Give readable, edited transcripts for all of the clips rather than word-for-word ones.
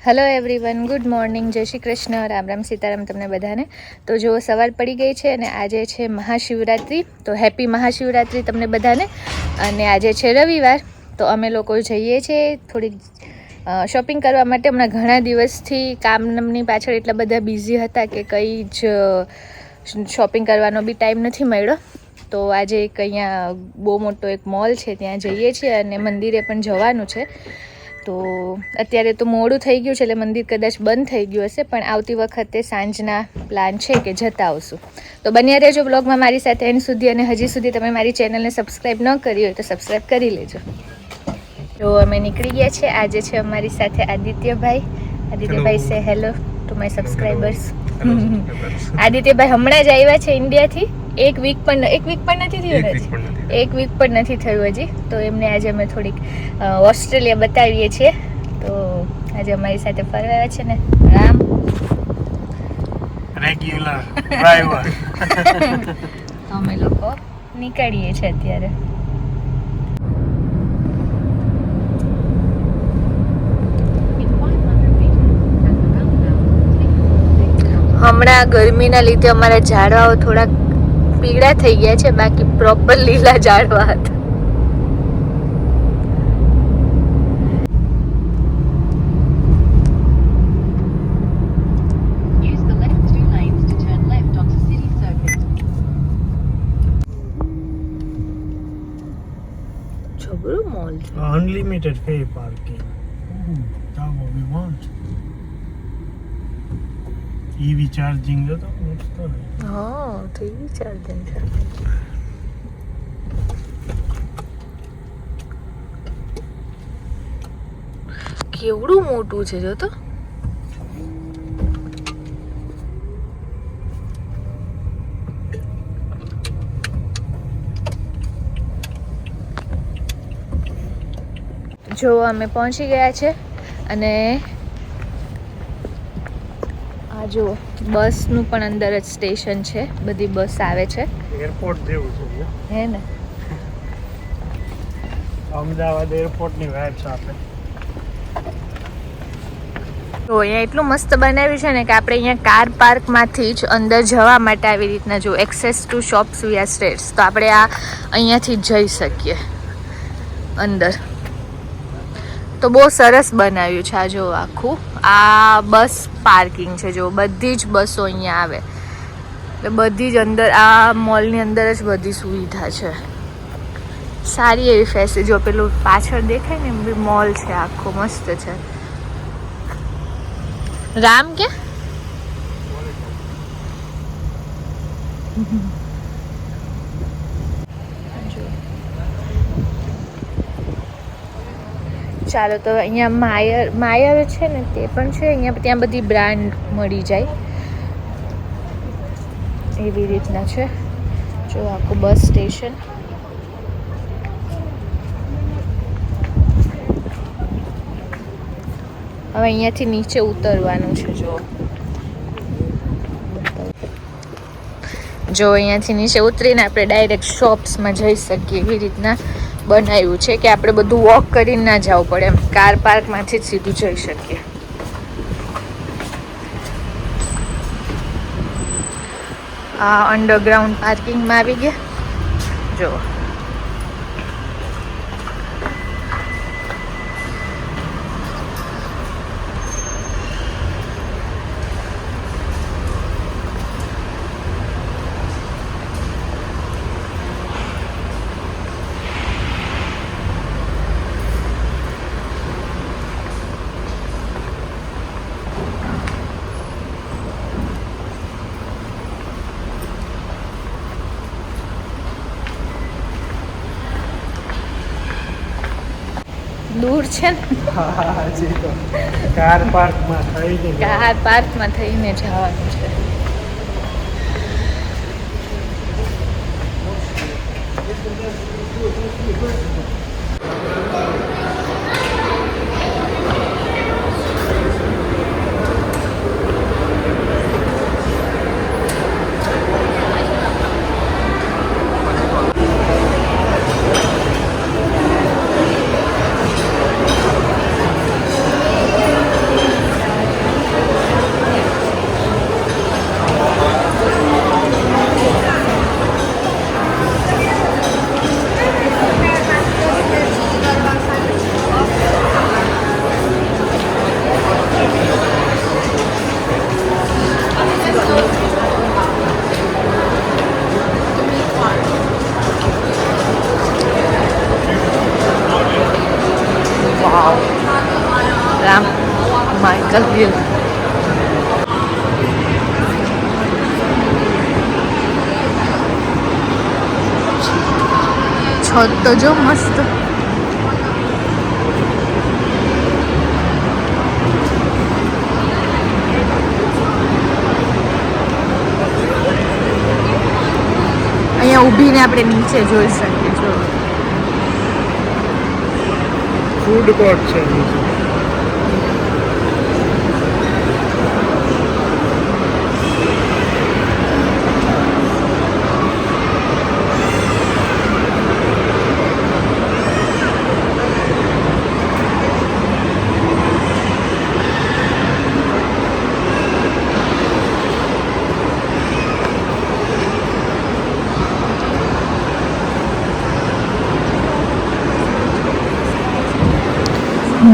Hello everyone, good morning, જય શ્રી કૃષ્ણ, રામ રામ સીતારામ તમને બધાને. તો જો સવાર પડી ગઈ છે અને આજે છે મહાશિવરાત્રિ. તો હેપી મહાશિવરાત્રિ તમને બધાને. અને આજે છે રવિવાર, તો અમે લોકો જઈએ છીએ થોડીક શોપિંગ કરવા માટે. હમણાં ઘણા દિવસથી કામની પાછળ એટલા બધા બિઝી હતા કે કંઈ જ શોપિંગ કરવાનો બી ટાઈમ નથી મળ્યો. તો આજે એક અહીંયા બહુ મોટો એક મોલ છે, ત્યાં જઈએ છીએ અને મંદિરે પણ જવાનું છે. તો અત્યારે તો મોડું થઈ ગયું છે એટલે મંદિર કદાચ બંધ થઈ ગયું હશે, પણ આવતી વખતે સાંજના પ્લાન છે કે જતા આવશું. તો બન્યા રહેજો બ્લોગમાં મારી સાથે એન્ડ સુધી. અને હજી સુધી તમે મારી ચેનલને સબસ્ક્રાઈબ ન કરી હોય તો સબસ્ક્રાઈબ કરી લેજો. તો અમે નીકળી ગયા છે. આજે છે અમારી સાથે આદિત્યભાઈ. આદિત્યભાઈ સે હેલો ટુ માય સબસ્ક્રાઈબર્સ. આદિત્યભાઈ હમણાં જ આવ્યા છે ઇન્ડિયાથી. એક વીક પણ નથી થયું હજી. તો એમને આજે અમે થોડીક ઓસ્ટ્રેલિયા બતાવીએ છીએ. તો આજે અમારી સાથે ફરવા છે ને રામ રેગ્યુલર ડ્રાઈવર. અમે લોકો નીકળીએ છીએ અત્યારે. હમણાં ગરમીના લીધે અમારા ઝાડવાઓ થોડાક પીળા થઈ ગયા છે, બાકી પ્રોપર લીલા ઝાડવા હતા. છોકરો મોલ છે. Unlimited pay parking. That's what we want. EV charging है तो मस्त है. હા, તો એ ચાર્જિંગ છે. કેવડું મોટું છે જો તો. જો અમે પહોંચી ગયા છે અને આ જો બસનું પણ અંદર જ સ્ટેશન છે. બધી બસ આવે છે. એરપોર્ટ જેવું છે હે ને. અમદાવાદ એરપોર્ટની વાઇબ્સ આપે. તો અહીંયા એટલું મસ્ત બનાવ્યું છે ને કે આપણે અહીંયા કાર પાર્કમાંથી જ અંદર જવા માટે આવી રીતના જો access two shops we are states. તો આપણે આ અહીંયાથી જઈ શકીએ અંદર. તો બહુ સરસ બનાવ્યું છે. આ જો આખું આ બસ પાર્કિંગ છે. જો બધી જ બસો અહીંયા આવે એટલે બધી જ અંદર આ મોલની અંદર જ બધી સુવિધા છે. સારી એવી ફેસિલિટી. જો પેલું પાછળ દેખાય ને એમ બી મોલ છે આખો, મસ્ત છે. રામ કે ચાલો તો અહીંયા માયર છે ને તે પણ છે. અહીંયા ત્યાં બધી બ્રાન્ડ મળી જાય એવી રીતના છે. જો આખું બસ સ્ટેશન. હવે અહીંયાથી નીચે ઉતરવાનું છે. જો અહીંયાથી નીચે ઉતરીને આપણે ડાયરેક્ટ શોપ્સમાં જઈ શકીએ એવી રીતના બનાવ્યું છે કે આપણે બધું વોક કરીને ના જવું પડે. એમ કાર પાર્કમાંથી જ સીધું જઈ શકીએ. આ અંડરગ્રાઉન્ડ પાર્કિંગમાં આવી ગયા. જો દૂર છે ને. કાર પાર્કમાં થઈને કાર પાર્કમાં થઈને જવાનું છે. Michael hill. છત તો જો મસ્ત. અહીંયા ઊભીને આપણે નીચે જોઈ શકીએ. જો ફૂડ કોર્ટ છે નીચે.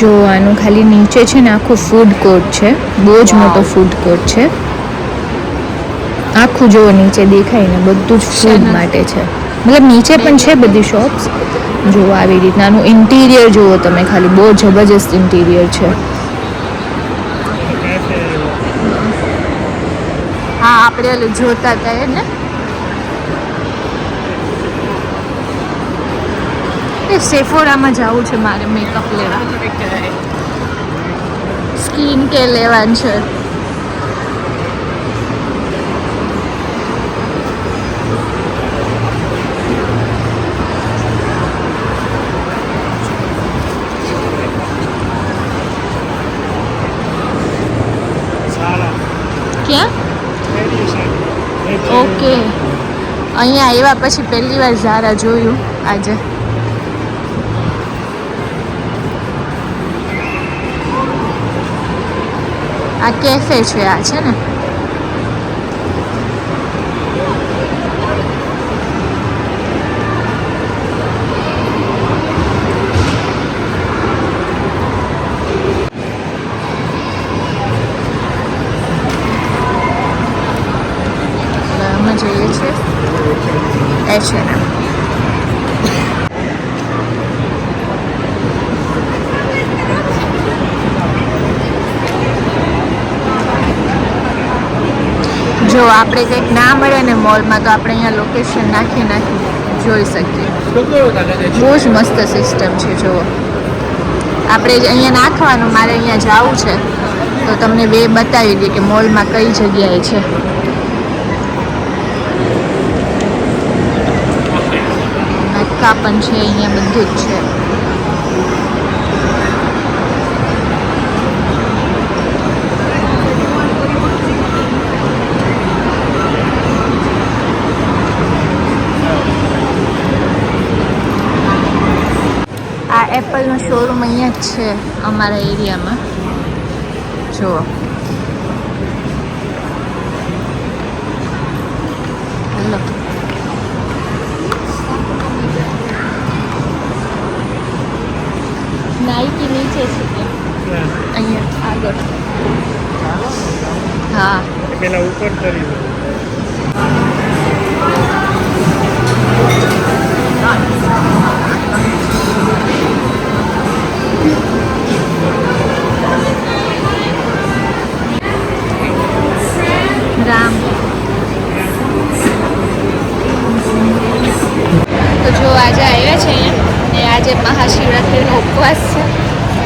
જો આનું ખાલી નીચે છે ને આખું ફૂડ કોર્ટ છે. બહુ જ મોટો ફૂડ કોર્ટ છે. આખું જો નીચે દેખાય ને બધું જ ફૂડ માટે છે. મતલબ નીચે પણ છે બધી શોપ્સ. જો આવી રીતના આનું ઇન્ટિરિયર જુઓ તમે ખાલી. બહુ જબરજસ્ત ઇન્ટિરિયર છે. હા આપણે ઓલું જોતા હતા ને. સેફોરામાં જવું છે મારે મેકઅપ લેવા. સ્કિન કેર લેવાનું છે. ક્યાં? ઓકે. અહીંયા આવ્યા પછી પહેલી વાર ઝારા જોયું આજે. આ કેફે છે. આ છે ને અમે જઈએ છીએ H&M. જો આપણે કંઈક ના મળે ને મોલમાં તો આપણે અહીંયા લોકેશન નાખી જોઈ શકીએ. બહુ જ મસ્ત સિસ્ટમ છે. જુઓ આપણે અહીંયા નાખવાનું. મારે અહીંયા જવું છે તો તમને બે બતાવી દઈએ કે મોલમાં કઈ જગ્યાએ છે. નક્કા પણ છે અહીંયા. બધું જ છે. આ એપલનો શોરૂમ અહીંયા જ છે અમારા એરિયામાં. જુઓ હેલો. નાઈકી નીચે છે અહીંયા આગળ. હા પેલા ઉપર કરી દો. રામ. તો જો આજે આવ્યા છે અહીંયા ને આજે મહાશિવરાત્રિનો ઉપવાસ છે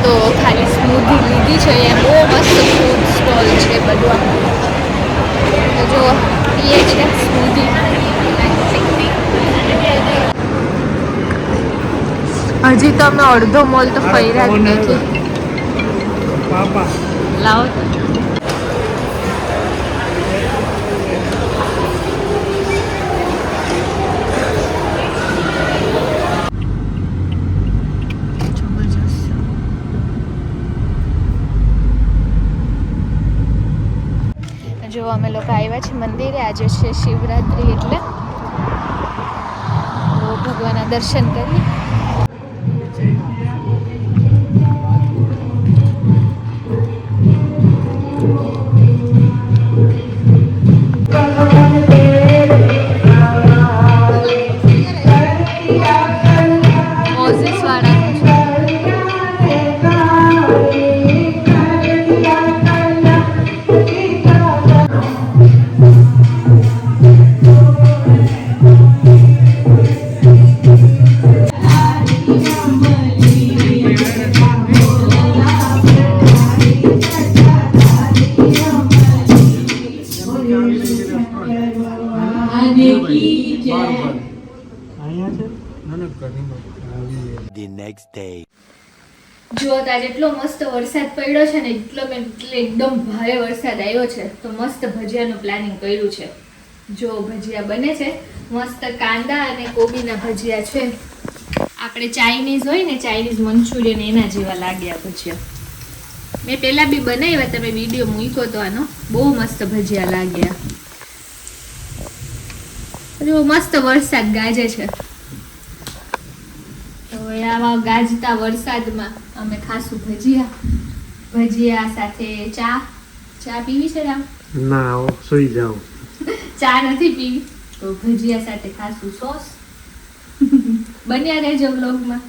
તો ખાલી સ્મૂધી લીધી છે. અહીંયા બહુ મસ્ત ફૂડ સ્ટોલ છે બધું. તો જો પીએ છે સ્મૂધી. હજી તો અમે અડધો મોલ તો ફર્યા જ નથી. લાવો તો. જો અમે લોકો આવ્યા છે મંદિરે. આજે છે શિવરાત્રિ એટલે ભગવાનના દર્શન કરી. next day. જો તો આજે એટલો મસ્ત વરસાદ પડ્યો છે ને એકદમ ભારે વરસાદ આવ્યો છે તો મસ્ત ભજીયાનું પ્લાનિંગ કર્યું છે. જો ભજીયા બને છે મસ્ત કાંદા અને કોબીના ભજીયા છે. આપણે ચાઇનીઝ હોય ને ચાઇનીઝ મંચુરિયન એના જેવા લાગ્યા ભજીયા. મેં પહેલા બી બનાવ્યા, તમે વિડીયો મૂક્યો તો આનો, બહુ મસ્ત ભજીયા લાગ્યા. જો મસ્ત વરસાદ ગાજે છે. તો આવા ગાજતા વરસાદમાં અમે ખાશું ભજીયા સાથે ચા પીવી છે રામ? ના સુઈ જાઉં. ચા નથી પીવી તો ભજીયા સાથે ખાશું સોસ. બન્યા રહેજો વ્લોગમાં.